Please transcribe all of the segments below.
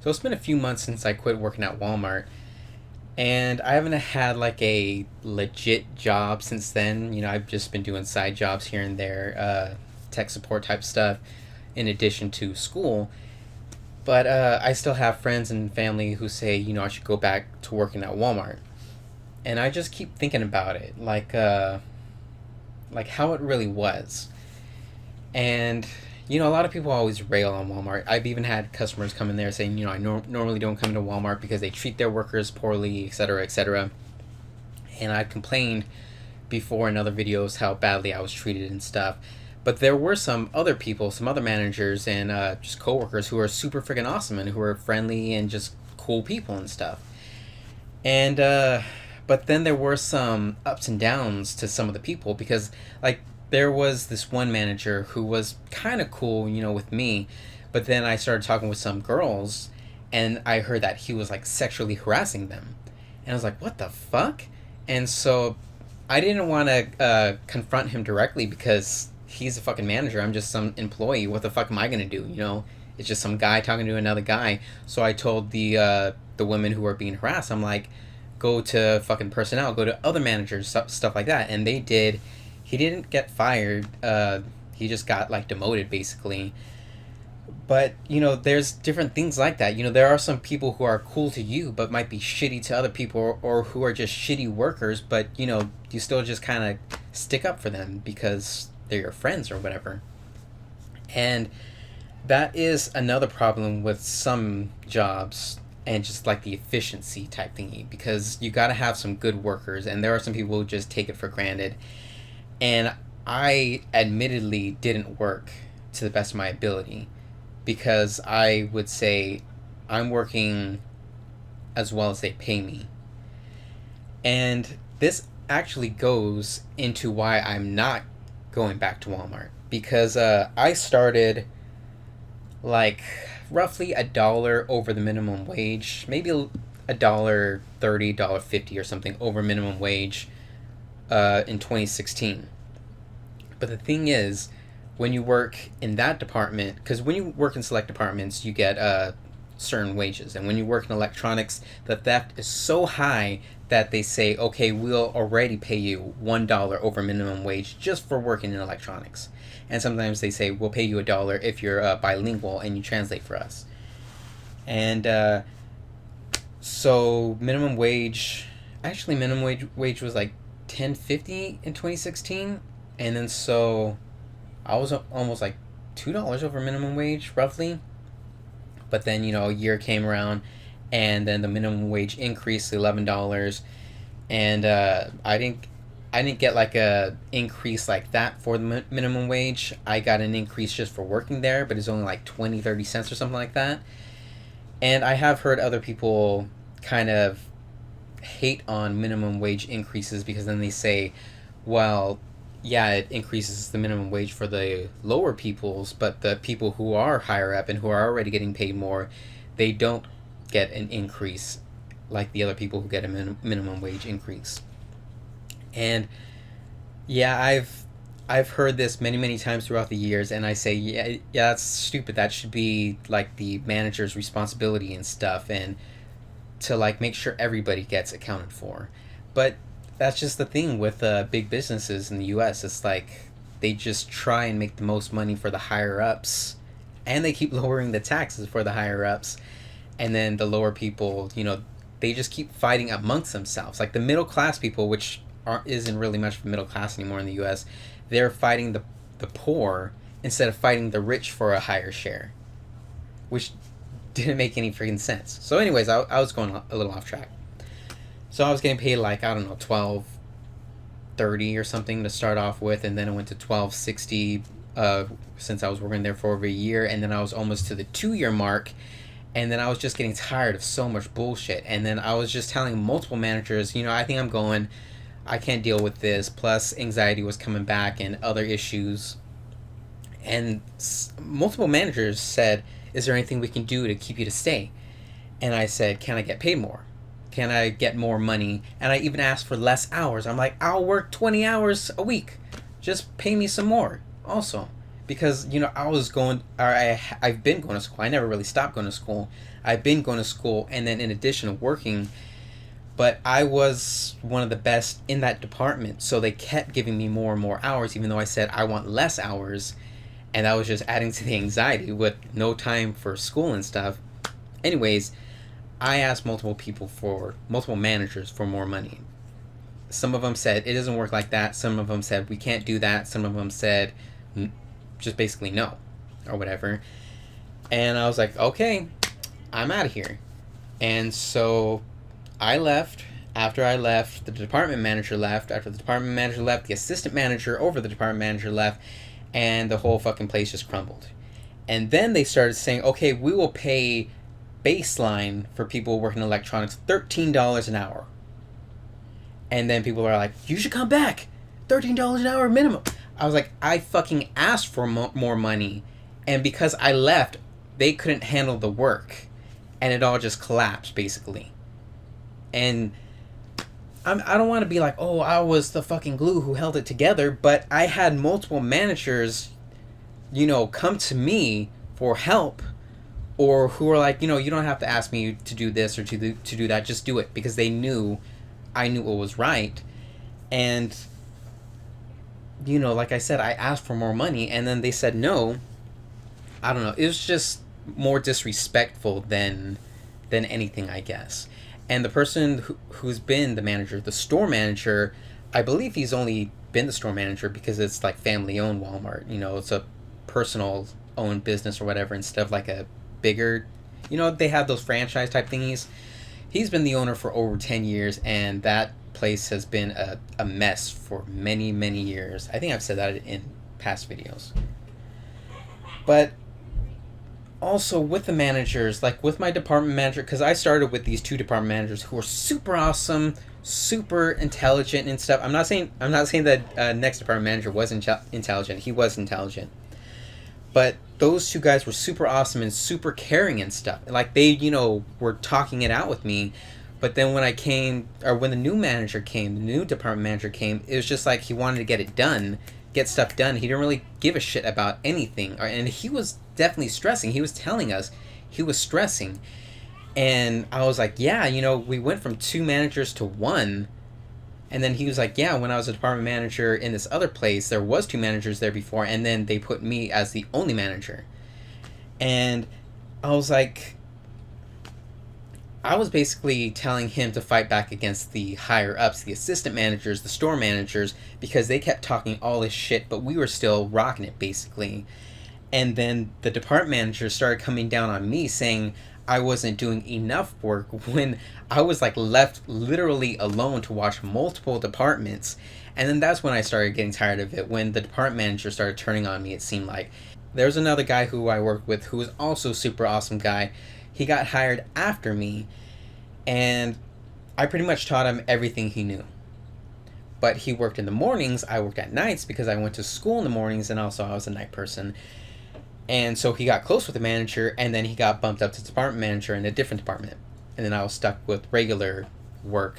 So it's been a few months since I quit working at Walmart, and I haven't had like a legit job since then. I've just been doing side jobs here and there, tech support type stuff, in addition to school. But I still have friends and family who say, I should go back to working at Walmart, and I just keep thinking about it, like how it really was. And a lot of people always rail on Walmart. I've even had customers come in there saying, I normally don't come into Walmart because they treat their workers poorly, etc., etc. And I've complained before in other videos how badly I was treated and stuff. But there were some other people, some other managers and just coworkers who are super freaking awesome and who are friendly and just cool people and stuff. And but then there were some ups and downs to some of the people because, like, there was this one manager who was kind of cool, with me, but then I started talking with some girls, and I heard that he was like sexually harassing them, and I was like, what the fuck? And so I didn't want to confront him directly because he's a fucking manager. I'm just some employee. What the fuck am I gonna do? It's just some guy talking to another guy. So I told the women who were being harassed, I'm like, go to fucking personnel, go to other managers, stuff like that, and they did. He didn't get fired. He just got like demoted, basically. But there's different things like that. There are some people who are cool to you, but might be shitty to other people, or who are just shitty workers. But you still just kind of stick up for them because they're your friends or whatever. And that is another problem with some jobs and just like the efficiency type thingy, because you got to have some good workers, and there are some people who just take it for granted. And I admittedly didn't work to the best of my ability, because I would say I'm working as well as they pay me. And this actually goes into why I'm not going back to Walmart, because I started like roughly $1 over the minimum wage, maybe $1.30, $1.50 or something over minimum wage in 2016. But the thing is, when you work in that department, because when you work in select departments, you get certain wages. And when you work in electronics, the theft is so high that they say, okay, we'll already pay you $1 over minimum wage just for working in electronics. And sometimes they say, we'll pay you $1 if you're bilingual and you translate for us. And so minimum wage was like $10.50 in 2016. And then so I was almost like $2 over minimum wage, roughly. But then, a year came around, and then the minimum wage increased to $11. And I didn't get like a increase like that for the minimum wage. I got an increase just for working there, but it's only like 20-30 cents or something like that. And I have heard other people kind of hate on minimum wage increases, because then they say, well, yeah, it increases the minimum wage for the lower peoples, but the people who are higher up and who are already getting paid more, they don't get an increase like the other people who get a minimum wage increase. And yeah, I've heard this many times throughout the years, and I say, yeah, that's stupid. That should be like the manager's responsibility and stuff, and to like make sure everybody gets accounted for. But that's just the thing with big businesses in the U.S. It's like they just try and make the most money for the higher ups, and they keep lowering the taxes for the higher ups, and then the lower people, they just keep fighting amongst themselves. Like the middle class people, which isn't really much of a middle class anymore in the U.S., they're fighting the poor instead of fighting the rich for a higher share, which didn't make any freaking sense. So anyways, I was going a little off track. So I was getting paid like, I don't know, $12.30 or something to start off with, and then it went to $12.60 since I was working there for over a year, and then I was almost to the 2-year mark, and then I was just getting tired of so much bullshit. And then I was just telling multiple managers, I think I can't deal with this, plus anxiety was coming back and other issues. And multiple managers said, is there anything we can do to keep you to stay? And I said, can I get paid more? Can I get more money? And I even asked for less hours. I'm like, I'll work 20 hours a week. Just pay me some more also. Because, I've been going to school. I never really stopped going to school. I've been going to school and then in addition to working, but I was one of the best in that department, so they kept giving me more and more hours, even though I said I want less hours, and that was just adding to the anxiety with no time for school and stuff. Anyways, I asked multiple managers for more money. Some of them said it doesn't work like that. Some of them said we can't do that. Some of them said just basically no, or whatever. And I was like, okay, I'm out of here. And so I left. After I left, the department manager left. After the department manager left, the assistant manager over the department manager left, and the whole fucking place just crumbled. And then they started saying, okay, we will pay baseline for people working in electronics $13 an hour. And then people are like, you should come back. $13 an hour minimum. I was like, I fucking asked for more money. And because I left, they couldn't handle the work. And it all just collapsed, basically. And I don't want to be like, oh, I was the fucking glue who held it together. But I had multiple managers, come to me for help. Or who were like, you don't have to ask me to do this or to do that. Just do it. Because they knew I knew what was right. And, like I said, I asked for more money. And then they said no. I don't know. It was just more disrespectful than anything, I guess. And the person who's been the manager, the store manager, I believe he's only been the store manager because it's like family-owned Walmart. It's a personal-owned business or whatever instead of like a bigger, they have those franchise type thingies. He's been the owner for over 10 years, and that place has been a mess for many, many years. I think I've said that in past videos. But also with the managers, like with my department manager, because I started with these two department managers who were super awesome, super intelligent and stuff. I'm not saying that next department manager wasn't intelligent. He was intelligent. But those two guys were super awesome and super caring and stuff. Like they, were talking it out with me. But then when when the new manager came, the new department manager came, it was just like he wanted to get stuff done. He didn't really give a shit about anything. And he was definitely stressing. He was telling us he was stressing. And I was like, yeah, we went from 2 managers to 1. And then he was like, yeah, when I was a department manager in this other place, there was 2 managers there before, and then they put me as the only manager. And I was like, I was basically telling him to fight back against the higher ups, the assistant managers, the store managers, because they kept talking all this shit, but we were still rocking it, basically. And then the department manager started coming down on me, saying I wasn't doing enough work when I was like left literally alone to watch multiple departments. And then that's when I started getting tired of it. When the department manager started turning on me, it seemed like. There was another guy who I worked with who was also a super awesome guy. He got hired after me, and I pretty much taught him everything he knew. But he worked in the mornings, I worked at nights because I went to school in the mornings, and also I was a night person. And so he got close with the manager, and then he got bumped up to department manager in a different department. And then I was stuck with regular work,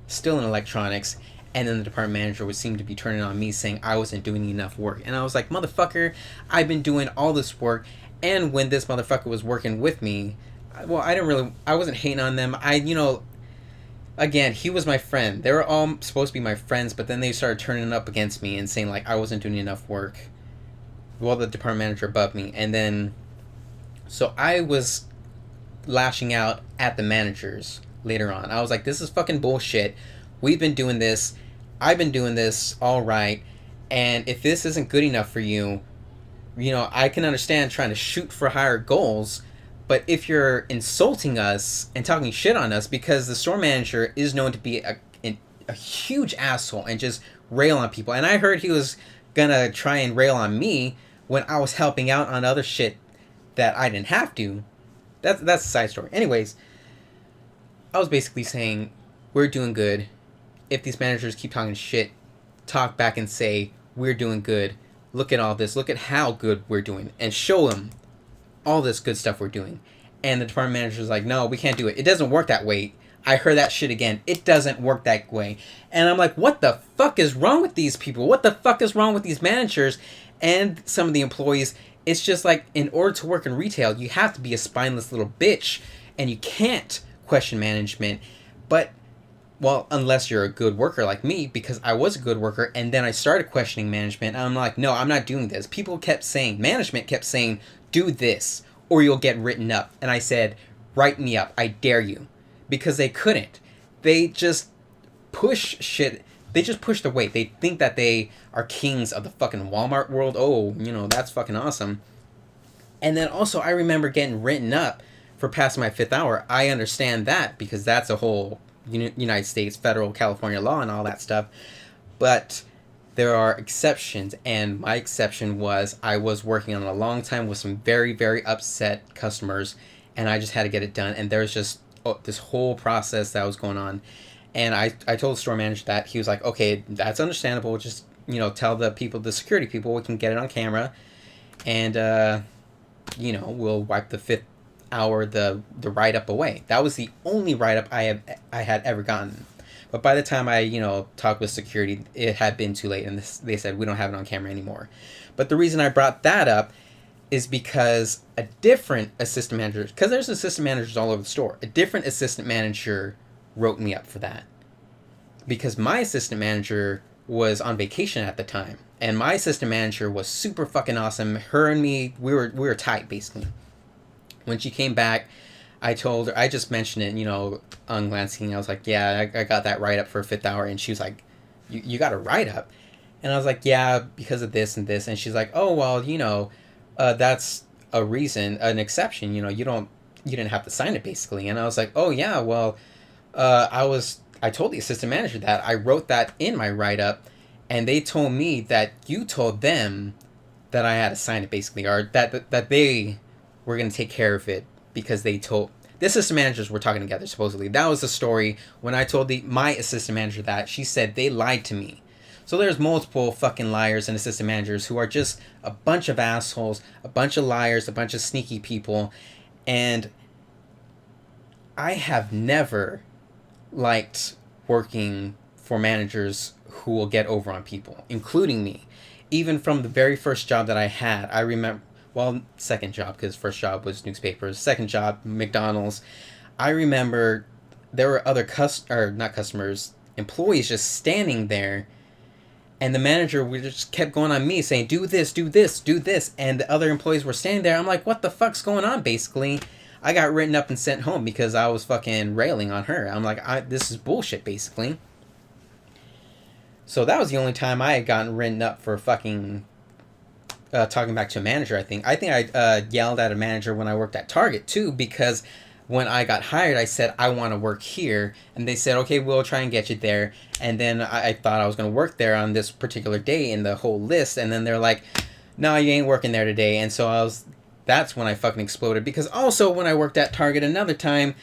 still in electronics, and then the department manager would seem to be turning on me saying I wasn't doing enough work. And I was like, motherfucker, I've been doing all this work, and when this motherfucker was working with me, well, I wasn't hating on them. Again, he was my friend. They were all supposed to be my friends, but then they started turning up against me and saying like I wasn't doing enough work. Well, the department manager above me. And then, so I was lashing out at the managers later on. I was like, this is fucking bullshit. We've been doing this. I've been doing this all right. And if this isn't good enough for you, I can understand trying to shoot for higher goals. But if you're insulting us and talking shit on us, because the store manager is known to be a huge asshole and just rail on people. And I heard he was gonna try and rail on me when I was helping out on other shit that I didn't have to. That's a side story. Anyways, I was basically saying, we're doing good. If these managers keep talking shit, talk back and say, we're doing good. Look at all this. Look at how good we're doing. And show them all this good stuff we're doing. And the department manager was like, no, we can't do it. It doesn't work that way. I heard that shit again. It doesn't work that way. And I'm like, what the fuck is wrong with these people? What the fuck is wrong with these managers and some of the employees? It's just like, in order to work in retail, you have to be a spineless little bitch, and you can't question management. But, well, unless you're a good worker like me, because I was a good worker, and then I started questioning management, and I'm like, no, I'm not doing this. Management kept saying, do this, or you'll get written up. And I said, write me up, I dare you. Because they couldn't. They just push shit. They just push the weight. They think that they are kings of the fucking Walmart world. Oh, that's fucking awesome. And then also, I remember getting written up for passing my 5th hour. I understand that because that's a whole United States federal California law and all that stuff. But there are exceptions, and my exception was I was working on a long time with some very, very upset customers, and I just had to get it done. And there's just this whole process that was going on. And I told the store manager that. He was like, okay, that's understandable. Just, tell the security people we can get it on camera. And, we'll wipe the 5th hour, the write-up away. That was the only write-up I had ever gotten. But by the time I, talked with security, it had been too late. And they said, we don't have it on camera anymore. But the reason I brought that up is because a different assistant manager, because there's assistant managers all over the store, a different assistant manager wrote me up for that. Because my assistant manager was on vacation at the time. And my assistant manager was super fucking awesome. Her and me, we were tight, basically. When she came back, I told her, I just mentioned it, on glancing. I was like, yeah, I got that write-up for 5th hour. And she was like, you got a write-up? And I was like, yeah, because of this and this. And she's like, oh, well, that's a reason, an exception. You didn't have to sign it, basically. And I was like, oh, yeah, well, I told the assistant manager that. I wrote that in my write-up, and they told me that you told them that I had to sign it, basically, or that they were going to take care of it because they told... The assistant managers were talking together, supposedly. That was the story. When I told my assistant manager that, she said they lied to me. So there's multiple fucking liars and assistant managers who are just a bunch of assholes, a bunch of liars, a bunch of sneaky people, and I have never liked working for managers who will get over on people, including me. Even from the very first job that I had, I remember, well, second job, because first job was newspapers, second job, McDonald's. I remember there were other employees just standing there, and the manager just kept going on me saying, do this, do this, do this, and the other employees were standing there. I'm like, what the fuck's going on, basically? I got written up and sent home because I was fucking railing on her. I'm like, this is bullshit, basically. So that was the only time I had gotten written up for fucking talking back to a manager, I think. I yelled at a manager when I worked at Target, too, because when I got hired, I said, I want to work here. And they said, okay, we'll try and get you there. And then I thought I was going to work there on this particular day in the whole list. And then they're like, no, you ain't working there today. And so that's when I fucking exploded. Because also when I worked at Target another time,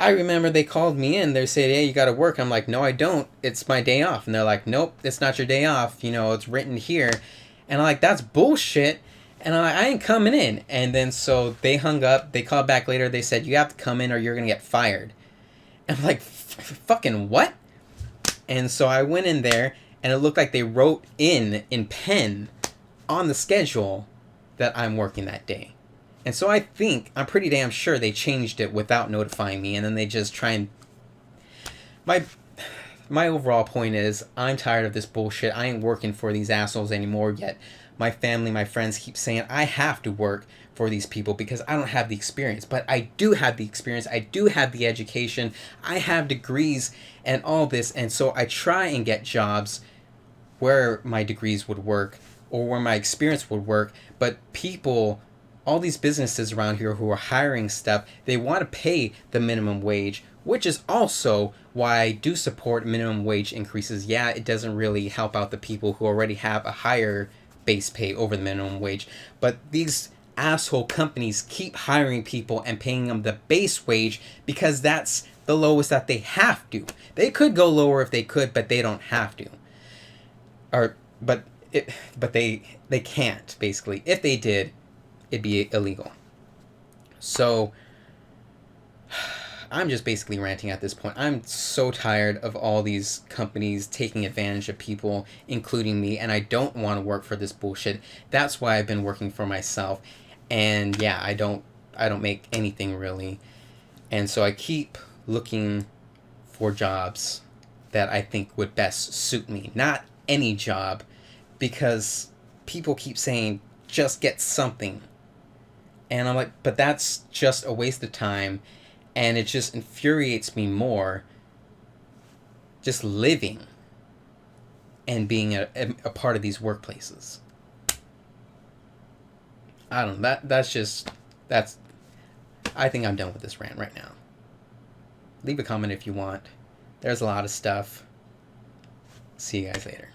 I remember they called me in. They said, hey, you got to work. I'm like, no, I don't. It's my day off. And they're like, nope, it's not your day off. It's written here. And I'm like, that's bullshit. And I'm like, I ain't coming in. And then so they hung up. They called back later. They said, you have to come in or you're going to get fired. And I'm like, fucking what? And so I went in there and it looked like they wrote in pen on the schedule that I'm working that day. And so I'm pretty damn sure they changed it without notifying me, and then they just try and... My overall point is, I'm tired of this bullshit. I ain't working for these assholes anymore, yet my family, my friends keep saying I have to work for these people because I don't have the experience. But I do have the experience. I do have the education. I have degrees and all this, and so I try and get jobs where my degrees would work or where my experience would work, but people... all these businesses around here who are hiring stuff, they want to pay the minimum wage, which is also why I do support minimum wage increases. Yeah, it doesn't really help out the people who already have a higher base pay over the minimum wage, but these asshole companies keep hiring people and paying them the base wage because that's the lowest that they have to. They could go lower if they could, but they don't have to. But they can't, basically. If they did, it'd be illegal. So I'm just basically ranting at this point. I'm so tired of all these companies taking advantage of people, including me, and I don't want to work for this bullshit. That's why I've been working for myself. And yeah, I don't make anything really. And so I keep looking for jobs that I think would best suit me. Not any job, because people keep saying just get something. And I'm like, but that's just a waste of time, and it just infuriates me more just living and being a part of these workplaces. I don't know. That's I think I'm done with this rant right now. Leave a comment if you want. There's a lot of stuff. See you guys later.